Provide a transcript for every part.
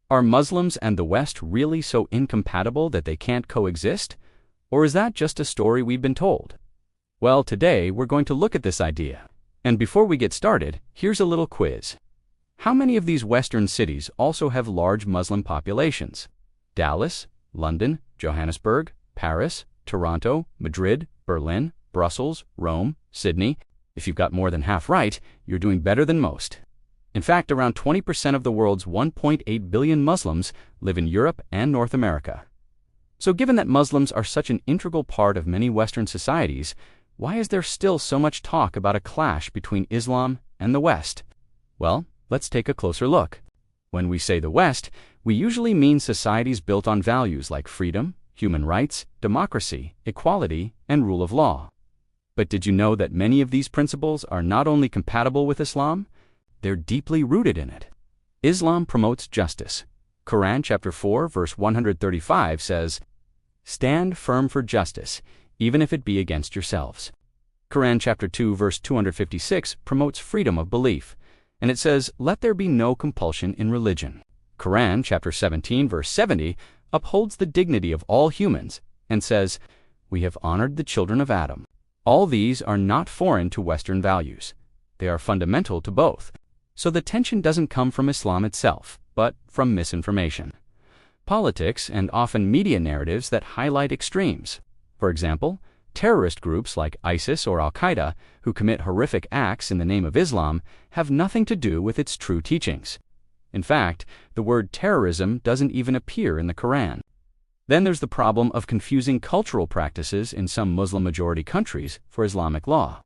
Are Muslims and the West really so incompatible that they can't coexist? Or is that just a story we've been told? Well, today we're going to look at this idea. And before we get started, here's a little quiz. How many of these Western cities also have large Muslim populations? Dallas, London, Johannesburg, Paris, Toronto, Madrid, Berlin, Brussels, Rome, Sydney. If you've got more than half right, you're doing better than most. In fact, around 20% of the world's 1.8 billion Muslims live in Europe and North America. So given that Muslims are such an integral part of many Western societies, why is there still so much talk about a clash between Islam and the West? Well, let's take a closer look. When we say the West, we usually mean societies built on values like freedom, human rights, democracy, equality, and rule of law. But did you know that many of these principles are not only compatible with Islam, they're deeply rooted in it? Islam promotes justice. Quran chapter 4 verse 135 says, "Stand firm for justice, even if it be against yourselves." Quran chapter 2 verse 256 promotes freedom of belief, and it says, "Let there be no compulsion in religion." Quran chapter 17 verse 70 upholds the dignity of all humans and says, "We have honored the children of Adam." All these are not foreign to Western values. They are fundamental to both. So the tension doesn't come from Islam itself, but from misinformation. Politics and often media narratives that highlight extremes. For example, terrorist groups like ISIS or Al-Qaeda, who commit horrific acts in the name of Islam, have nothing to do with its true teachings. In fact, the word terrorism doesn't even appear in the Quran. Then there's the problem of confusing cultural practices in some Muslim-majority countries for Islamic law.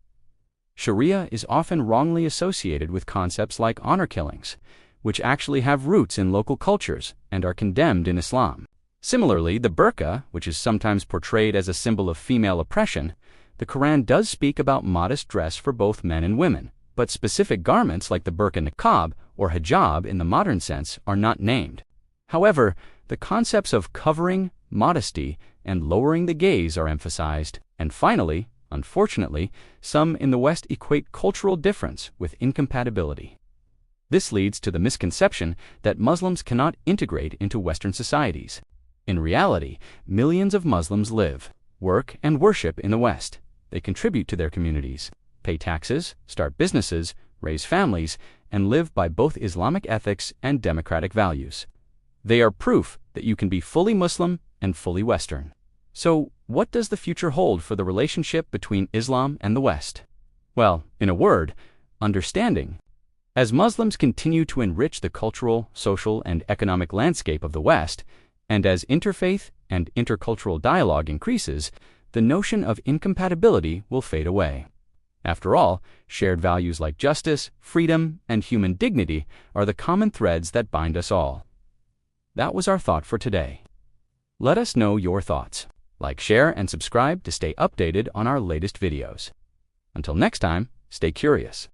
Sharia is often wrongly associated with concepts like honor killings, which actually have roots in local cultures and are condemned in Islam. Similarly, the burqa, which is sometimes portrayed as a symbol of female oppression, the Quran does speak about modest dress for both men and women, but specific garments like the burqa niqab or hijab in the modern sense are not named. However, the concepts of covering, modesty, and lowering the gaze are emphasized. And finally, unfortunately, some in the West equate cultural difference with incompatibility. This leads to the misconception that Muslims cannot integrate into Western societies. In reality, millions of Muslims live, work, and worship in the West. They contribute to their communities, pay taxes, start businesses, raise families, and live by both Islamic ethics and democratic values. They are proof that you can be fully Muslim and fully Western. So, what does the future hold for the relationship between Islam and the West? Well, in a word, understanding. As Muslims continue to enrich the cultural, social, and economic landscape of the West, and as interfaith and intercultural dialogue increases, the notion of incompatibility will fade away. After all, shared values like justice, freedom, and human dignity are the common threads that bind us all. That was our thought for today. Let us know your thoughts. Like, share, and subscribe to stay updated on our latest videos. Until next time, stay curious.